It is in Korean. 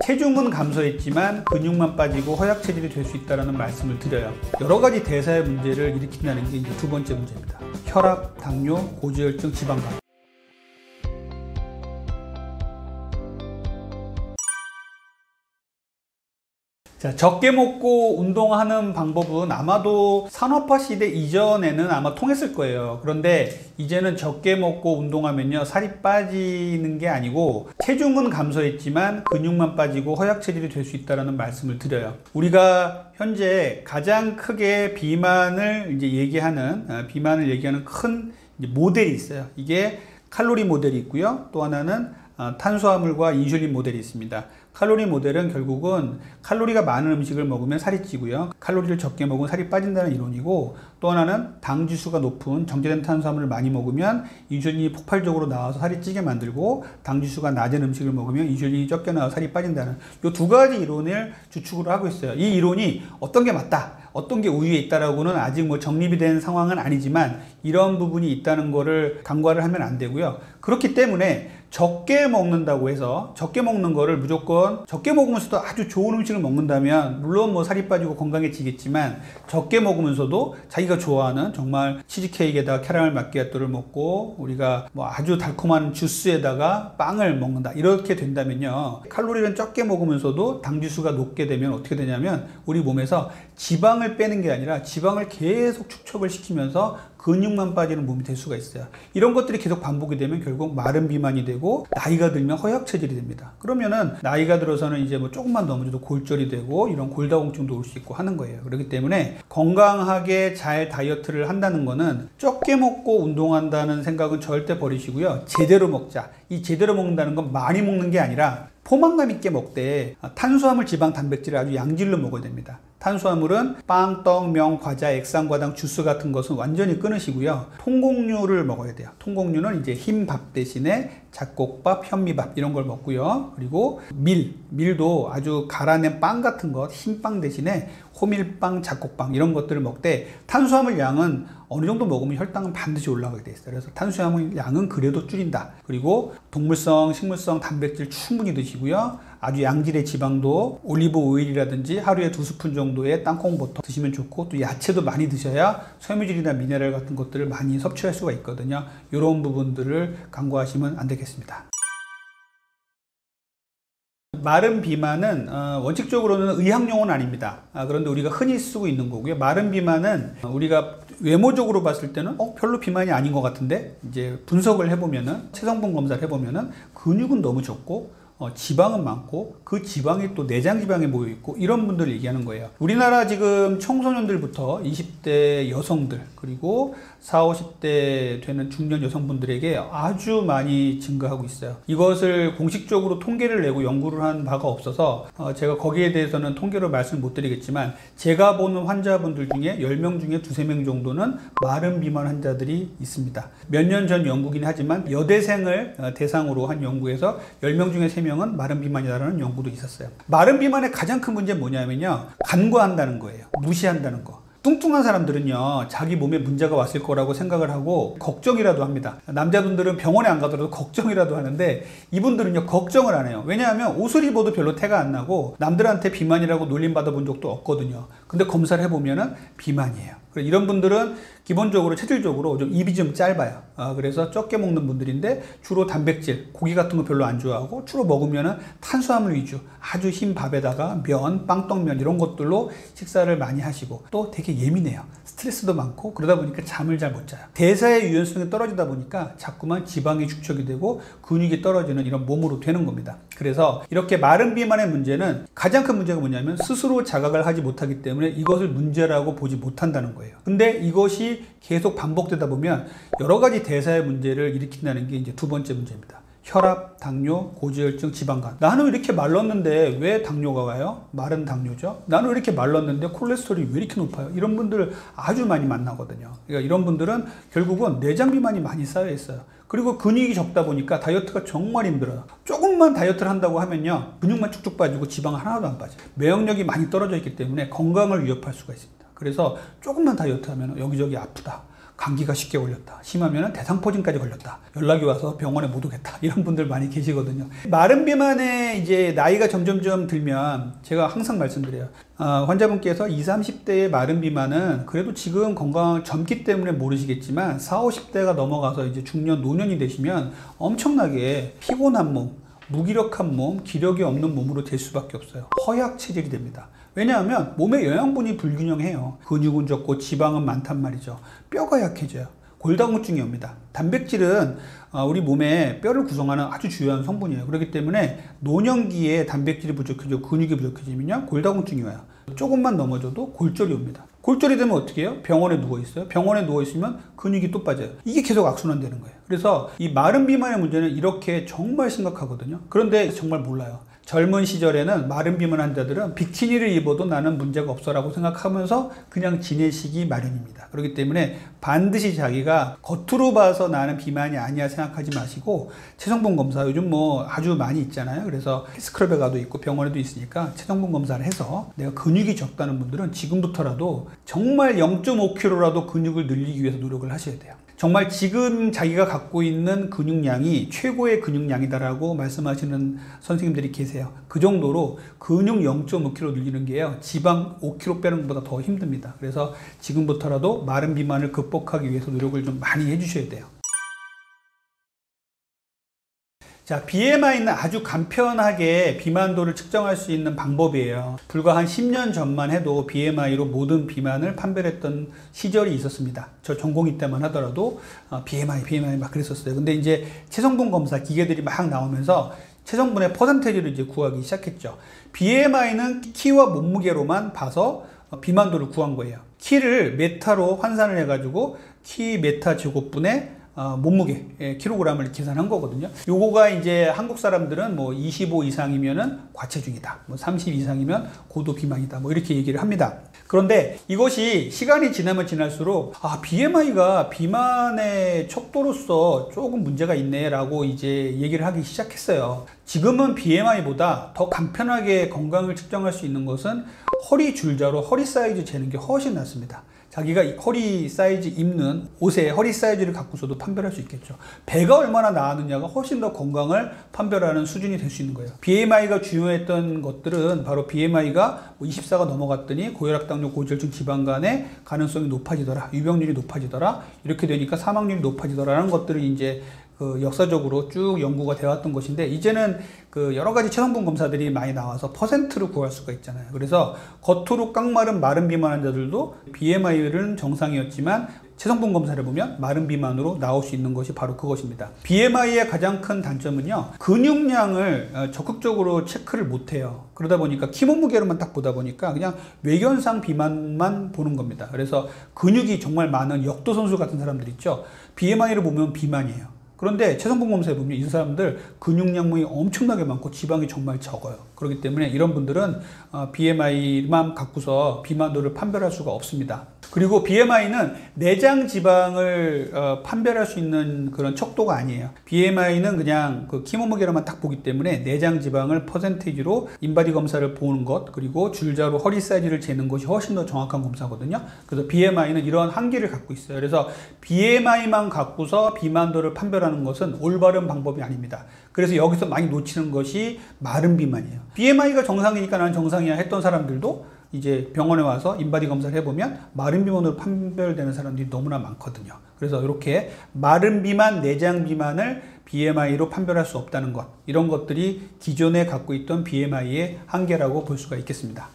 체중은 감소했지만 근육만 빠지고 허약 체질이 될 수 있다는 말씀을 드려요. 여러 가지 대사의 문제를 일으킨다는 게 이제 두 번째 문제입니다. 혈압, 당뇨, 고지혈증, 지방간. 자, 적게 먹고 운동하는 방법은 아마도 산업화 시대 이전에는 아마 통했을 거예요. 그런데 이제는 적게 먹고 운동하면요, 살이 빠지는 게 아니고 체중은 감소했지만 근육만 빠지고 허약 체질이 될 수 있다는 말씀을 드려요. 우리가 현재 가장 크게 비만을 얘기하는 큰 모델이 있어요. 이게 칼로리 모델이 있고요. 또 하나는 탄수화물과 인슐린 모델이 있습니다. 칼로리 모델은 결국은 칼로리가 많은 음식을 먹으면 살이 찌고요. 칼로리를 적게 먹으면 살이 빠진다는 이론이고, 또 하나는 당 지수가 높은 정제된 탄수화물을 많이 먹으면 인슐린이 폭발적으로 나와서 살이 찌게 만들고, 당 지수가 낮은 음식을 먹으면 인슐린이 적게 나와서 살이 빠진다는 이 두 가지 이론을 주축으로 하고 있어요. 이 이론이 어떤 게 맞다, 어떤 게 우위에 있다라고는 아직 정립이 된 상황은 아니지만 이런 부분이 있다는 거를 간과를 하면 안 되고요. 그렇기 때문에 적게 먹는다고 해서 적게 먹는 거를 무조건 적게 먹으면서도 아주 좋은 음식을 먹는다면 물론 살이 빠지고 건강해지겠지만, 적게 먹으면서도 자기가 좋아하는 정말 치즈케이크에다가 캐러멜 마키아토를 먹고 우리가 아주 달콤한 주스에다가 빵을 먹는다, 이렇게 된다면요, 칼로리는 적게 먹으면서도 당 지수가 높게 되면 어떻게 되냐면 우리 몸에서 지방을 빼는 게 아니라 지방을 계속 축적을 시키면서 근육만 빠지는 몸이 될 수가 있어요. 이런 것들이 계속 반복이 되면 결국 마른 비만이 되고, 나이가 들면 허약 체질이 됩니다. 그러면은 나이가 들어서는 이제 조금만 넘어져도 골절이 되고 이런 골다공증도 올 수 있고 하는 거예요. 그렇기 때문에 건강하게 잘 다이어트를 한다는 거는 적게 먹고 운동한다는 생각은 절대 버리시고요. 제대로 먹자. 이 제대로 먹는다는 건 많이 먹는 게 아니라 포만감 있게 먹되 탄수화물, 지방, 단백질을 아주 양질로 먹어야 됩니다. 탄수화물은 빵, 떡, 면, 과자, 액상과당, 주스 같은 것은 완전히 끊으시고요. 통곡류를 먹어야 돼요. 통곡류는 이제 흰 밥 대신에 잡곡밥, 현미밥 이런 걸 먹고요. 그리고 밀도 아주 갈아낸 빵 같은 것, 흰빵 대신에 호밀빵, 잡곡빵 이런 것들을 먹되, 탄수화물 양은 어느 정도 먹으면 혈당은 반드시 올라가게 돼 있어요. 그래서 탄수화물 양은 그래도 줄인다. 그리고 동물성, 식물성 단백질 충분히 드시고요. 아주 양질의 지방도 올리브 오일이라든지 하루에 2스푼 정도의 땅콩버터 드시면 좋고, 또 야채도 많이 드셔야 섬유질이나 미네랄 같은 것들을 많이 섭취할 수가 있거든요. 이런 부분들을 간과하시면 안 되겠습니다. 마른 비만은 원칙적으로는 의학용어는 아닙니다. 그런데 우리가 흔히 쓰고 있는 거고요. 마른 비만은 우리가 외모적으로 봤을 때는 별로 비만이 아닌 것 같은데, 이제 분석을 해보면은, 체성분 검사를 해보면은 근육은 너무 적고 지방은 많고 그 지방이 또 내장 지방에 모여 있고, 이런 분들을 얘기하는 거예요. 우리나라 지금 청소년들부터 20대 여성들, 그리고 40, 50대 되는 중년 여성분들에게 아주 많이 증가하고 있어요. 이것을 공식적으로 통계를 내고 연구를 한 바가 없어서 제가 거기에 대해서는 통계로 말씀을 못 드리겠지만, 제가 보는 환자분들 중에 10명 중에 2~3명 정도는 마른 비만 환자들이 있습니다. 몇 년 전 연구긴 하지만 여대생을 대상으로 한 연구에서 10명 중에 3명은 마른 비만이라는 연구도 있었어요. 마른 비만의 가장 큰 문제는 뭐냐면요, 간과한다는 거예요. 무시한다는 거. 뚱뚱한 사람들은요, 자기 몸에 문제가 왔을 거라고 생각을 하고 걱정이라도 합니다. 남자분들은 병원에 안 가더라도 걱정이라도 하는데, 이분들은요 걱정을 안 해요. 왜냐하면 옷을 입어도 별로 태가 안 나고 남들한테 비만이라고 놀림받아 본 적도 없거든요. 근데 검사를 해보면은 비만이에요. 이런 분들은 기본적으로 체질적으로 입이 좀 짧아요. 그래서 적게 먹는 분들인데, 주로 단백질, 고기 같은 거 별로 안 좋아하고 주로 먹으면은 탄수화물 위주, 아주 흰 밥에다가 면, 빵떡면 이런 것들로 식사를 많이 하시고, 또 되게 예민해요. 스트레스도 많고 그러다 보니까 잠을 잘 못 자요. 대사의 유연성이 떨어지다 보니까 자꾸만 지방이 축적이 되고 근육이 떨어지는 이런 몸으로 되는 겁니다. 그래서 이렇게 마른 비만의 문제는, 가장 큰 문제가 뭐냐면 스스로 자각을 하지 못하기 때문에 이것을 문제라고 보지 못한다는 거예요. 근데 이것이 계속 반복되다 보면 여러 가지 대사의 문제를 일으킨다는 게 이제 두 번째 문제입니다. 혈압, 당뇨, 고지혈증, 지방간. 나는 이렇게 말랐는데 왜 당뇨가 와요? 마른 당뇨죠. 나는 이렇게 말랐는데 콜레스테롤이 왜 이렇게 높아요? 이런 분들 아주 많이 만나거든요. 그러니까 이런 분들은 결국은 내장 비만이 많이 쌓여 있어요. 그리고 근육이 적다 보니까 다이어트가 정말 힘들어요. 조금만 다이어트를 한다고 하면요, 근육만 쭉쭉 빠지고 지방 하나도 안 빠져요. 면역력이 많이 떨어져 있기 때문에 건강을 위협할 수가 있습니다. 그래서 조금만 다이어트 하면 여기저기 아프다, 감기가 쉽게 걸렸다. 심하면 대상포진까지 걸렸다. 연락이 와서 병원에 못 오겠다. 이런 분들 많이 계시거든요. 마른 비만에 이제 나이가 점점점 들면 제가 항상 말씀드려요. 환자분께서 20, 30대의 마른 비만은 그래도 지금 건강 젊기 때문에 모르시겠지만 40, 50대가 넘어가서 이제 중년, 노년이 되시면 엄청나게 피곤한 몸, 무기력한 몸, 기력이 없는 몸으로 될 수밖에 없어요. 허약 체질이 됩니다. 왜냐하면 몸에 영양분이 불균형해요. 근육은 적고 지방은 많단 말이죠. 뼈가 약해져요. 골다공증이 옵니다. 단백질은 우리 몸에 뼈를 구성하는 아주 중요한 성분이에요. 그렇기 때문에 노년기에 단백질이 부족해지고 근육이 부족해지면 골다공증이 와요. 조금만 넘어져도 골절이 옵니다. 골절이 되면 어떻게 해요? 병원에 누워 있어요. 병원에 누워 있으면 근육이 또 빠져요. 이게 계속 악순환되는 거예요. 그래서 이 마른 비만의 문제는 이렇게 정말 심각하거든요. 그런데 정말 몰라요. 젊은 시절에는 마른 비만 환자들은 비키니를 입어도 나는 문제가 없어라고 생각하면서 그냥 지내시기 마련입니다. 그렇기 때문에 반드시 자기가 겉으로 봐서 나는 비만이 아니야 생각하지 마시고 체성분 검사 요즘 뭐 아주 많이 있잖아요. 그래서 헬스클럽에 가도 있고 병원에도 있으니까 체성분 검사를 해서 내가 근육이 적다는 분들은 지금부터라도 정말 0.5kg라도 근육을 늘리기 위해서 노력을 하셔야 돼요. 정말 지금 자기가 갖고 있는 근육량이 최고의 근육량이다라고 말씀하시는 선생님들이 계세요. 그 정도로 근육 0.5kg 늘리는 게요, 지방 5kg 빼는 것보다 더 힘듭니다. 그래서 지금부터라도 마른 비만을 극복하기 위해서 노력을 좀 많이 해주셔야 돼요. 자, BMI는 아주 간편하게 비만도를 측정할 수 있는 방법이에요. 불과 한 10년 전만 해도 BMI로 모든 비만을 판별했던 시절이 있었습니다. 저 전공의 때만 하더라도 BMI 막 그랬었어요. 근데 이제 체성분 검사 기계들이 막 나오면서 체성분의 퍼센테이지를 이제 구하기 시작했죠. BMI는 키와 몸무게로만 봐서 비만도를 구한 거예요. 키를 메타로 환산을 해가지고 키 메타 제곱분의 몸무게, 킬로그램을 계산한 거거든요. 요거가 이제 한국 사람들은 뭐 25 이상이면은 과체중이다. 뭐 30 이상이면 고도 비만이다. 뭐 이렇게 얘기를 합니다. 그런데 이것이 시간이 지나면 지날수록 BMI가 비만의 척도로서 조금 문제가 있네 라고 이제 얘기를 하기 시작했어요. 지금은 BMI보다 더 간편하게 건강을 측정할 수 있는 것은 허리 줄자로 허리 사이즈 재는 게 훨씬 낫습니다. 자기가 허리 사이즈 입는 옷의 허리 사이즈를 갖고서도 판별할 수 있겠죠. 배가 얼마나 나왔느냐가 훨씬 더 건강을 판별하는 수준이 될 수 있는 거예요. BMI가 중요했던 것들은 바로 BMI가 24가 넘어갔더니 고혈압, 당뇨, 고지혈증, 지방 간의 가능성이 높아지더라, 유병률이 높아지더라, 이렇게 되니까 사망률이 높아지더라라는 것들이 이제 역사적으로 쭉 연구가 되어 왔던 것인데, 이제는 여러 가지 체성분 검사들이 많이 나와서 퍼센트로 구할 수가 있잖아요. 그래서 겉으로 깡마른 마른 비만 환자들도 BMI는 정상이었지만 체성분 검사를 보면 마른 비만으로 나올 수 있는 것이 바로 그것입니다. BMI의 가장 큰 단점은요, 근육량을 적극적으로 체크를 못해요. 그러다 보니까 키 몸무게로만 딱 보다 보니까 그냥 외견상 비만만 보는 겁니다. 그래서 근육이 정말 많은 역도 선수 같은 사람들 있죠. BMI를 보면 비만이에요. 그런데 체성분 검사에 보면 이 사람들 근육량이 엄청나게 많고 지방이 정말 적어요. 그렇기 때문에 이런 분들은 BMI만 갖고서 비만도를 판별할 수가 없습니다. 그리고 BMI는 내장 지방을 판별할 수 있는 그런 척도가 아니에요. BMI는 그냥 키 몸무게로만 딱 보기 때문에 내장 지방을 퍼센테이지로 인바디 검사를 보는 것, 그리고 줄자로 허리 사이즈를 재는 것이 훨씬 더 정확한 검사거든요. 그래서 BMI는 이런 한계를 갖고 있어요. 그래서 BMI만 갖고서 비만도를 판별하는 것은 올바른 방법이 아닙니다. 그래서 여기서 많이 놓치는 것이 마른 비만이에요. BMI가 정상이니까 나는 정상이야 했던 사람들도 이제 병원에 와서 인바디 검사를 해보면 마른 비만으로 판별되는 사람들이 너무나 많거든요. 그래서 이렇게 마른 비만, 내장 비만을 BMI로 판별할 수 없다는 것, 이런 것들이 기존에 갖고 있던 BMI의 한계라고 볼 수가 있겠습니다.